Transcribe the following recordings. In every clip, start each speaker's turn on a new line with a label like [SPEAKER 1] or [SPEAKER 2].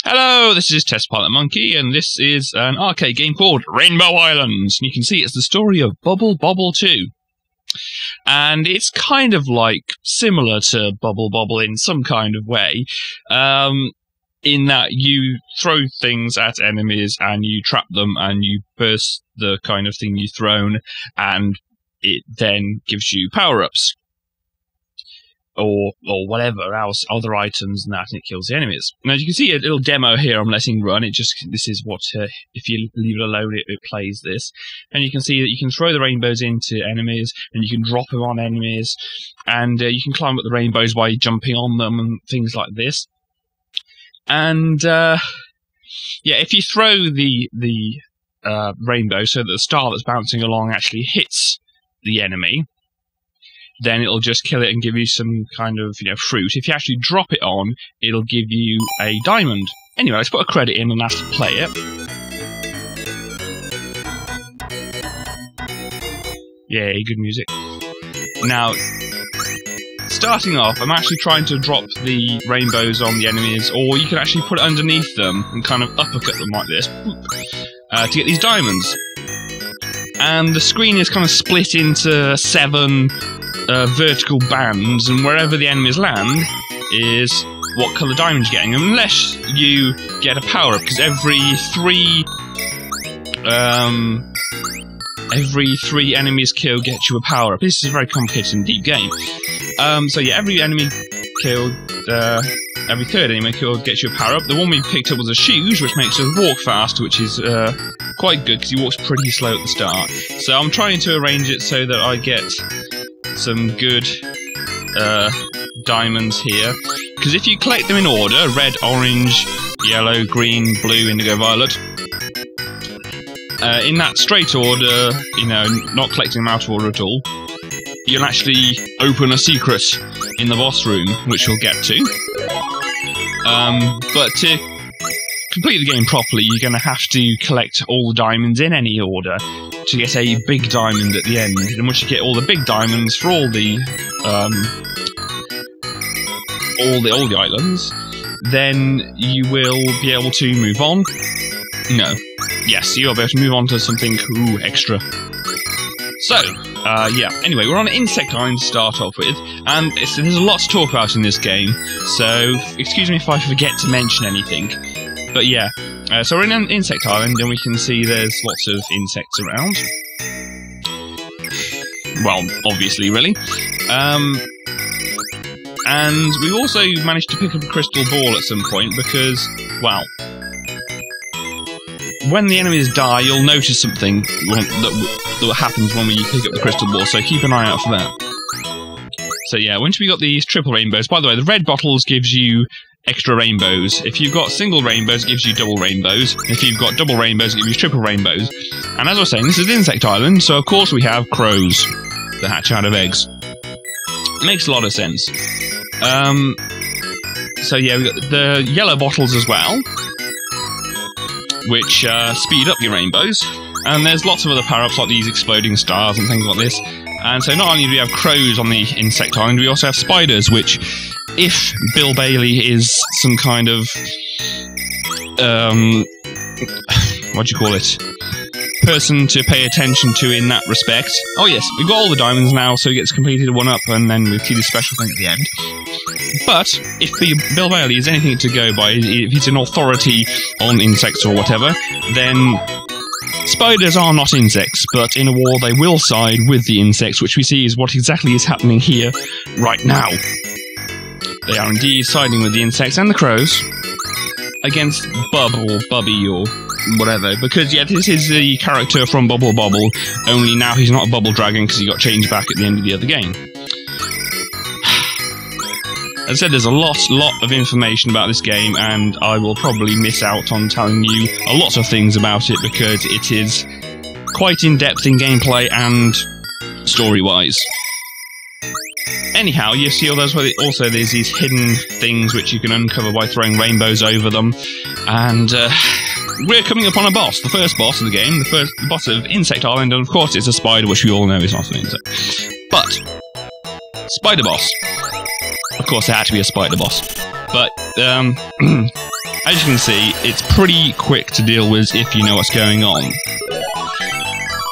[SPEAKER 1] Hello, this is Test Pilot Monkey, and this is an arcade game called Rainbow Islands. And you can see it's the story of Bubble Bobble 2. And it's kind of like similar to Bubble Bobble in some kind of way, in that you throw things at enemies and you trap them and you burst the kind of thing you've thrown, and it then gives you power-ups. Or whatever else, other items and that, and it kills the enemies. Now you can see a little demo here I'm letting run. This is what, if you leave it alone, it plays this. And you can see that you can throw the rainbows into enemies, and you can drop them on enemies, and you can climb up the rainbows by jumping on them and things like this. And, yeah, if you throw the rainbow so that the star that's bouncing along actually hits the enemy, then it'll just kill it and give you some kind of, fruit. If you actually drop it on, it'll give you a diamond. Anyway, let's put a credit in and have to play it. Yay, good music. Now, starting off, I'm actually trying to drop the rainbows on the enemies, or you can actually put it underneath them and kind of uppercut them like this, to get these diamonds. And the screen is kind of split into 7 vertical bands, and wherever the enemies land is what colour diamond you're getting, unless you get a power-up, because every three enemies killed gets you a power-up. This is a very complicated and deep game. So yeah, every enemy killed, every third enemy killed gets you a power-up. The one we picked up was a shoes, which makes us walk faster, which is quite good, because he walks pretty slow at the start. So I'm trying to arrange it so that I get some good diamonds here, because if you collect them in order, red, orange, yellow, green, blue, indigo, violet, in that straight order, not collecting them out of order at all, you'll actually open a secret in the boss room, which we'll get to. But to complete the game properly, you're going to have to collect all the diamonds in any order to get a big diamond at the end. And once you get all the big diamonds for all the islands, then you will be able to move on. No. Yes, you'll be able to move on to something extra. So, yeah. Anyway, we're on Insect Island to start off with, and there's a lot to talk about in this game, so excuse me if I forget to mention anything. But yeah, so we're in an Insect Island, and we can see there's lots of insects around. Well, obviously, really. And we've also managed to pick up a crystal ball at some point, because, well, when the enemies die, you'll notice something that happens when we pick up the crystal ball, so keep an eye out for that. So yeah, once we got these triple rainbows, by the way, the red bottles gives you extra rainbows. If you've got single rainbows, it gives you double rainbows. If you've got double rainbows, it gives you triple rainbows. And as I was saying, this is Insect Island, so of course we have crows that hatch out of eggs. It makes a lot of sense. So yeah, we've got the yellow bottles as well, which speed up your rainbows. And there's lots of other power-ups like these exploding stars and things like this. And so not only do we have crows on the Insect Island, we also have spiders, which, if Bill Bailey is some kind of, what do you call it, person to pay attention to in that respect. Oh yes, we've got all the diamonds now, so he gets completed one up, and then we see the special thing at the end. But if Bill Bailey is anything to go by, if he's an authority on insects or whatever, then spiders are not insects, but in a war they will side with the insects, which we see is what exactly is happening here right now. They are indeed siding with the insects and the crows against Bub or Bubby or whatever, because yeah, this is the character from Bubble Bobble, only now he's not a bubble dragon because he got changed back at the end of the other game. As I said, there's a lot of information about this game, and I will probably miss out on telling you a lot of things about it because it is quite in-depth in gameplay and story-wise. Anyhow, you see also there's these hidden things which you can uncover by throwing rainbows over them, and we're coming upon a boss, the first boss of the game, the first boss of Insect Island, and of course it's a spider, which we all know is not an insect. But, spider boss. Of course, there had to be a spider boss. But as you can see, it's pretty quick to deal with if you know what's going on.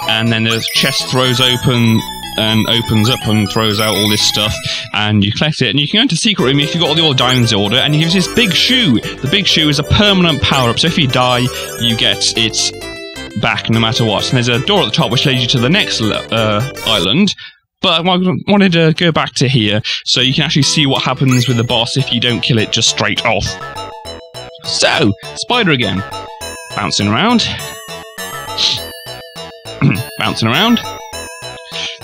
[SPEAKER 1] And then the chest throws open and opens up and throws out all this stuff, and you collect it, and you can go into secret room if you've got all the diamonds in order, and he gives you this big shoe. The big shoe is a permanent power-up, so if you die, you get it back no matter what. And there's a door at the top which leads you to the next island, but I wanted to go back to here so you can actually see what happens with the boss if you don't kill it just straight off. So, spider again. Bouncing around. Bouncing around.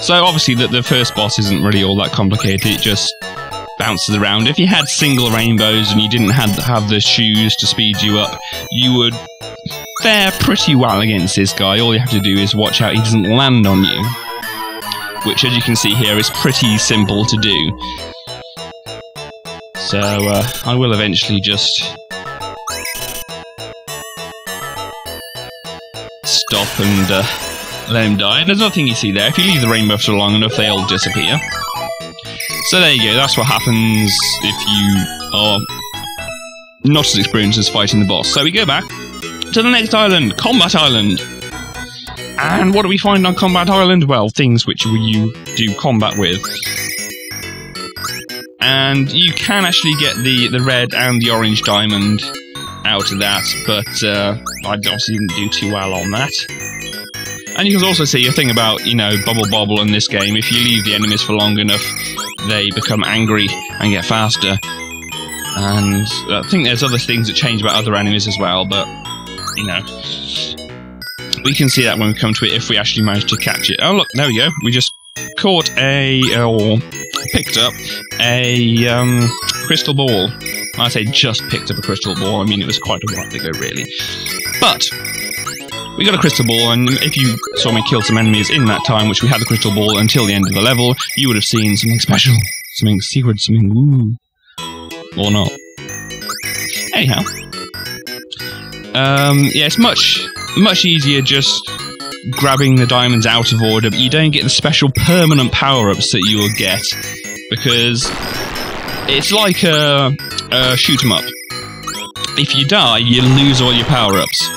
[SPEAKER 1] So obviously the first boss isn't really all that complicated, it just bounces around. If you had single rainbows and you didn't have the shoes to speed you up, you would fare pretty well against this guy. All you have to do is watch out he doesn't land on you, which, as you can see here, is pretty simple to do. So I will eventually just stop and let him die. There's nothing you see there. If you leave the rainbow for long enough, they all disappear. So there you go. That's what happens if you are not as experienced as fighting the boss. So we go back to the next island, Combat Island. And what do we find on Combat Island? Well, things which you do combat with. And you can actually get the red and the orange diamond out of that, but I obviously didn't do too well on that. And you can also see a thing about, you know, Bubble Bobble in this game. If you leave the enemies for long enough, they become angry and get faster. And I think there's other things that change about other enemies as well, but, you know, we can see that when we come to it if we actually manage to catch it. Oh, look, there we go. We just caught or picked up a crystal ball. I say just picked up a crystal ball. I mean, it was quite a while ago, really. But we got a crystal ball, and if you saw me kill some enemies in that time, which we had the crystal ball until the end of the level, you would have seen something special, something secret, something woo, or not. Anyhow, yeah, it's much easier just grabbing the diamonds out of order, but you don't get the special permanent power-ups that you will get, because it's like a shoot 'em up. If you die, you lose all your power-ups.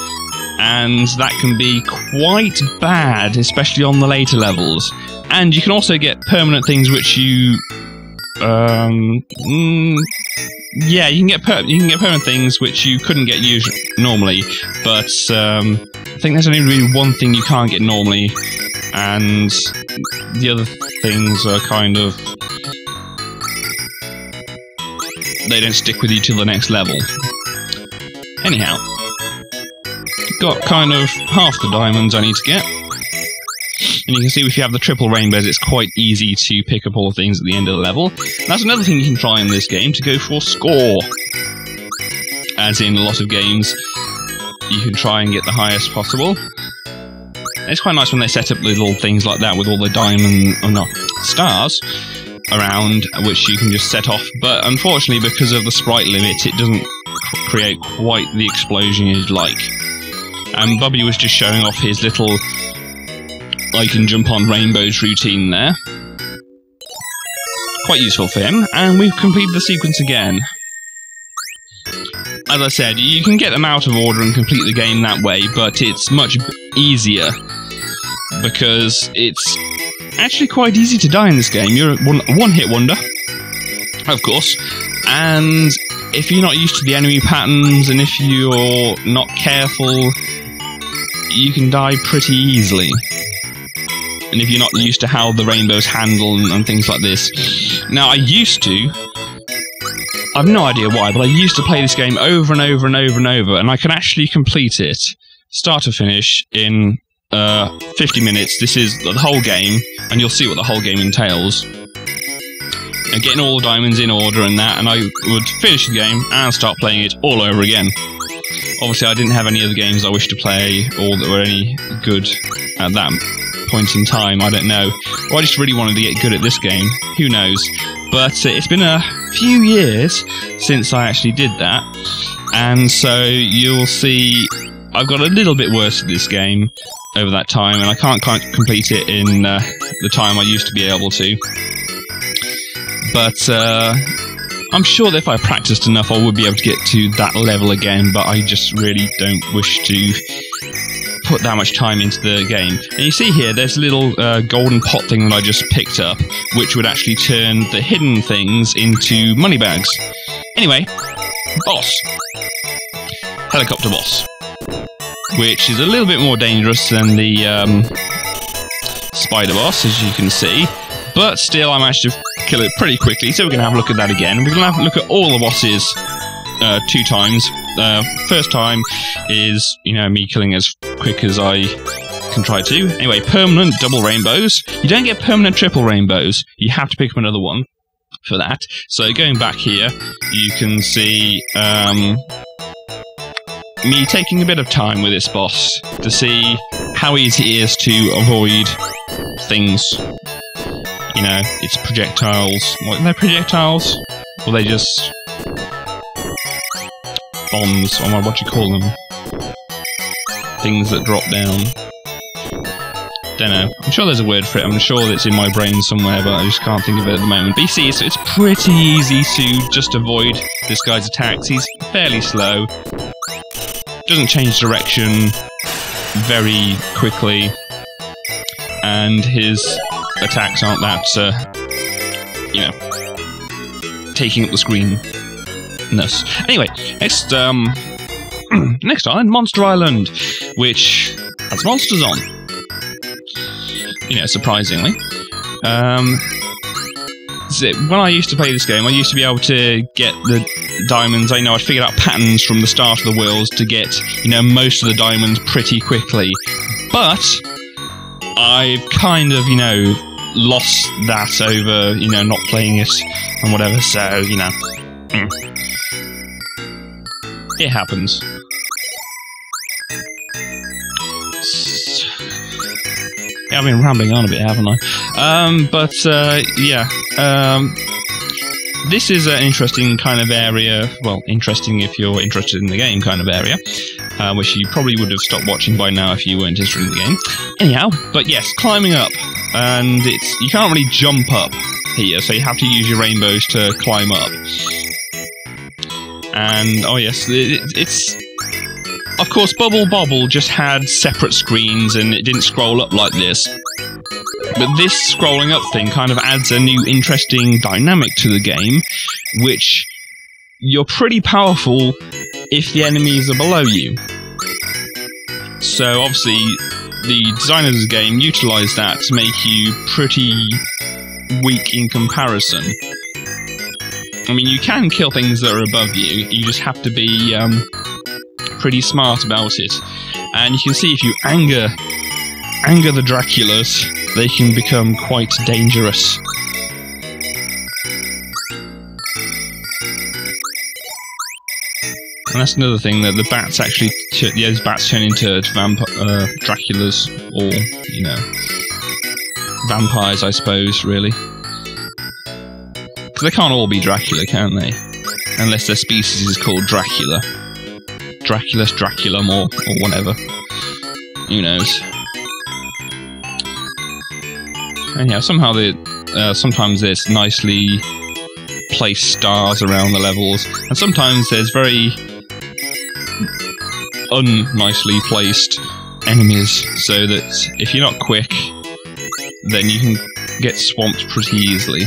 [SPEAKER 1] And that can be quite bad, especially on the later levels. And you can also get permanent things which you... yeah, you can get permanent things which you couldn't get normally, but I think there's only really one thing you can't get normally, and the other things are kind of... they don't stick with you till the next level. Anyhow, got kind of half the diamonds I need to get. And you can see if you have the triple rainbows, it's quite easy to pick up all the things at the end of the level. And that's another thing you can try in this game, to go for score. As in a lot of games, you can try and get the highest possible. It's quite nice when they set up little things like that with all the diamond, or not, stars around, which you can just set off. But unfortunately, because of the sprite limit, it doesn't create quite the explosion you'd like. And Bubby was just showing off his little I can jump on rainbows routine there. Quite useful for him. And we've completed the sequence again. As I said, you can get them out of order and complete the game that way, but it's much easier because it's actually quite easy to die in this game. You're a one-hit wonder, of course, and if you're not used to the enemy patterns and if you're not careful, you can die pretty easily. And if you're not used to how the rainbows handle and things like this. Now, I used to... I've no idea why, but I used to play this game over and over and over and over, and I can actually complete it, start to finish, in 50 minutes. This is the whole game, and you'll see what the whole game entails. And getting all the diamonds in order and that, and I would finish the game and start playing it all over again. Obviously, I didn't have any other games I wished to play, or that were any good at that point in time, I don't know. Or I just really wanted to get good at this game, who knows. But it's been a few years since I actually did that, and so you'll see I've got a little bit worse at this game over that time, and I can't complete it in the time I used to be able to. But I'm sure that if I practiced enough, I would be able to get to that level again, but I just really don't wish to put that much time into the game. And you see here, there's a little golden pot thing that I just picked up, which would actually turn the hidden things into money bags. Anyway, boss. Helicopter boss. Which is a little bit more dangerous than the spider boss, as you can see. But still, I managed to kill it pretty quickly, so we're going to have a look at that again. We're going to have a look at all the bosses 2 times. First time is, me killing as quick as I can try to. Anyway, permanent double rainbows. You don't get permanent triple rainbows. You have to pick up another one for that. So going back here, you can see me taking a bit of time with this boss to see how easy it is to avoid things. It's projectiles. What are they, projectiles? Or they just bombs, or what do you call them? Things that drop down. Don't know. I'm sure there's a word for it. I'm sure it's in my brain somewhere, but I just can't think of it at the moment. But you see, it's pretty easy to just avoid this guy's attacks. He's fairly slow. Doesn't change direction very quickly. And his attacks aren't that, taking up the screen. Anyway, next next island, Monster Island, which has monsters on. Surprisingly. When I used to play this game, I used to be able to get the diamonds. I'd figured out patterns from the start of the worlds to get, most of the diamonds pretty quickly. But I've kind of, lost that over, not playing it and whatever, so, it happens. Yeah, I've been rambling on a bit, haven't I? This is an interesting kind of area. Well, interesting if you're interested in the game kind of area, which you probably would have stopped watching by now if you weren't interested in the game. Anyhow, but yes, climbing up. And you can't really jump up here, so you have to use your rainbows to climb up. And, oh yes, it's... Of course, Bubble Bobble just had separate screens and it didn't scroll up like this. But this scrolling up thing kind of adds a new interesting dynamic to the game, which you're pretty powerful if the enemies are below you. So obviously, the designers of the game utilised that to make you pretty weak in comparison. I mean, you can kill things that are above you, you just have to be pretty smart about it. And you can see if you anger the Draculas, they can become quite dangerous. And that's another thing, that the bats actually, those bats turn into Draculas, or, vampires, I suppose, really. Because they can't all be Dracula, can they? Unless their species is called Dracula. Draculus, Draculum, or whatever. Who knows? Anyhow, somehow sometimes there's nicely placed stars around the levels, and sometimes there's very unnicely placed enemies, so that if you're not quick, then you can get swamped pretty easily.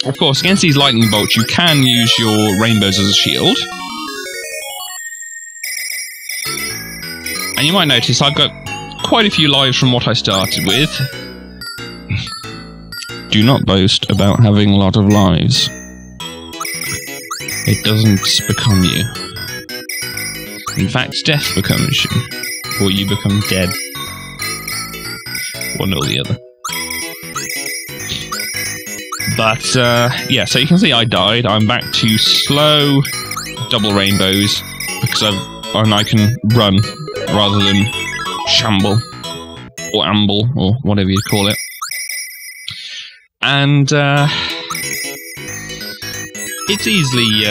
[SPEAKER 1] Of course, against these lightning bolts, you can use your rainbows as a shield. And you might notice I've got quite a few lives from what I started with. Do not boast about having a lot of lives. It doesn't become you. In fact, death becomes you. Or you become dead. One or the other. But, yeah, so you can see I died. I'm back to slow double rainbows, because I can run rather than shamble, or amble, or whatever you call it. And, it's easily,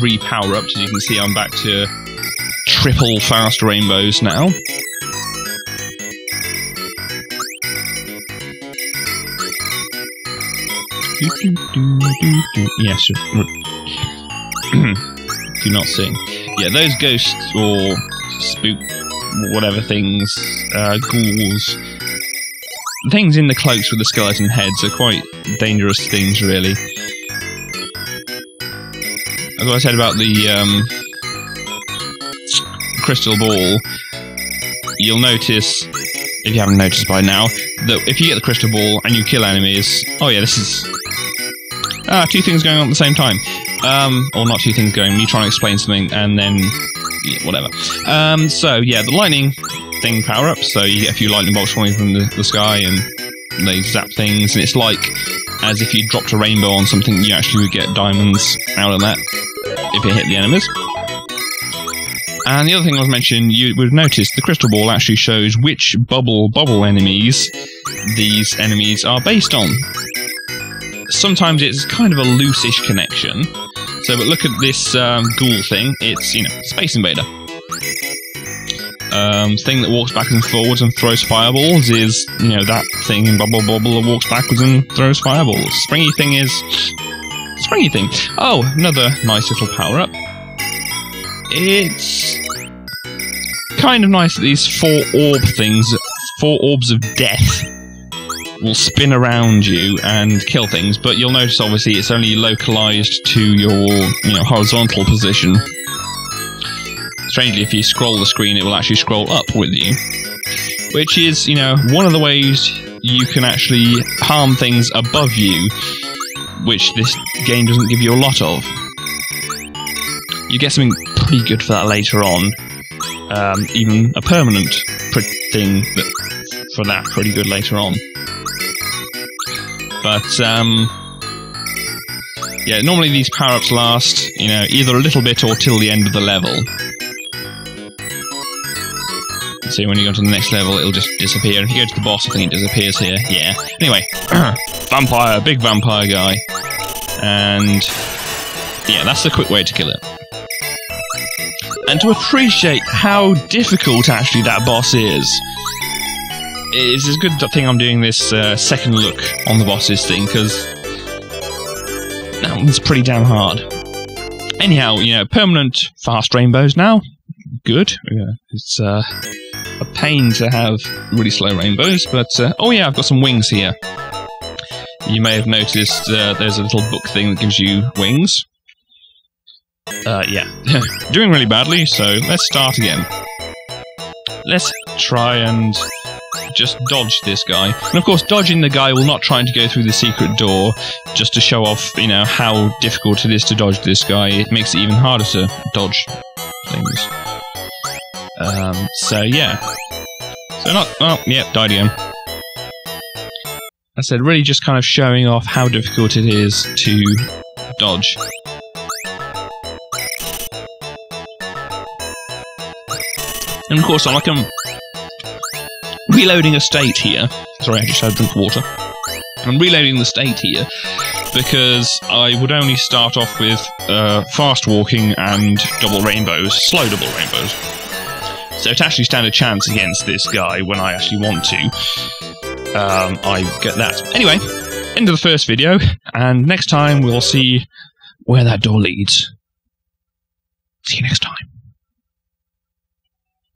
[SPEAKER 1] re-power up. As you can see, I'm back to triple fast rainbows now. Yes. Do not sing. Yeah, those ghosts or spook, whatever things, ghouls, things in the cloaks with the skeleton heads are quite dangerous things, really. As I said about the crystal ball, you'll notice, if you haven't noticed by now, that if you get the crystal ball and you kill enemies, oh yeah, this is two things going on at the same time. Or not two things going, me trying to explain something and then yeah, whatever. So yeah, the lightning thing power up, so you get a few lightning bolts falling from the sky and they zap things, and it's like as if you dropped a rainbow on something, you actually would get diamonds out of that if it hit the enemies. And the other thing I was mentioning, you would have noticed the crystal ball actually shows which bubble enemies these enemies are based on. Sometimes it's kind of a loose-ish connection. So, but look at this ghoul thing. It's, you know, Space Invader. Thing that walks backwards and forwards and throws fireballs is, you know, that thing in Bubble Bobble that walks backwards and throws fireballs. Springy thing is Springy thing. Oh, another nice little power-up. It's kind of nice that these four orbs of death, will spin around you and kill things, but you'll notice obviously it's only localized to your, you know, horizontal position. Strangely, if you scroll the screen, it will actually scroll up with you, which is, you know, one of the ways you can actually harm things above you, which this game doesn't give you a lot of. You get something pretty good for that later on. Even a permanent thing for that pretty good later on. But, yeah, normally these power-ups last, you know, either a little bit or till the end of the level. So when you go to the next level, it'll just disappear. If you go to the boss, I think it disappears here. Yeah. Anyway, vampire, big vampire guy. And, yeah, that's the quick way to kill it. And to appreciate how difficult, actually, that boss is, it's a good thing I'm doing this second look on the bosses thing, because that one's pretty damn hard. Anyhow, you know, permanent fast rainbows now. Good. Yeah, it's a pain to have really slow rainbows, but oh yeah, I've got some wings here. You may have noticed there's a little book thing that gives you wings. Yeah, doing really badly, so let's start again. Let's try and just dodge this guy. And of course, dodging the guy will not try to go through the secret door just to show off, you know, how difficult it is to dodge this guy. It makes it even harder to dodge things. So yeah. So not, oh, yeah, died again. I said, really just kind of showing off how difficult it is to dodge. And of course, I'm reloading a state here. Sorry, I just had a drink of water. I'm reloading the state here because I would only start off with fast walking and double rainbows, slow double rainbows. So to actually stand a chance against this guy when I actually want to, I get that. Anyway, end of the first video, and next time we'll see where that door leads. See you next time.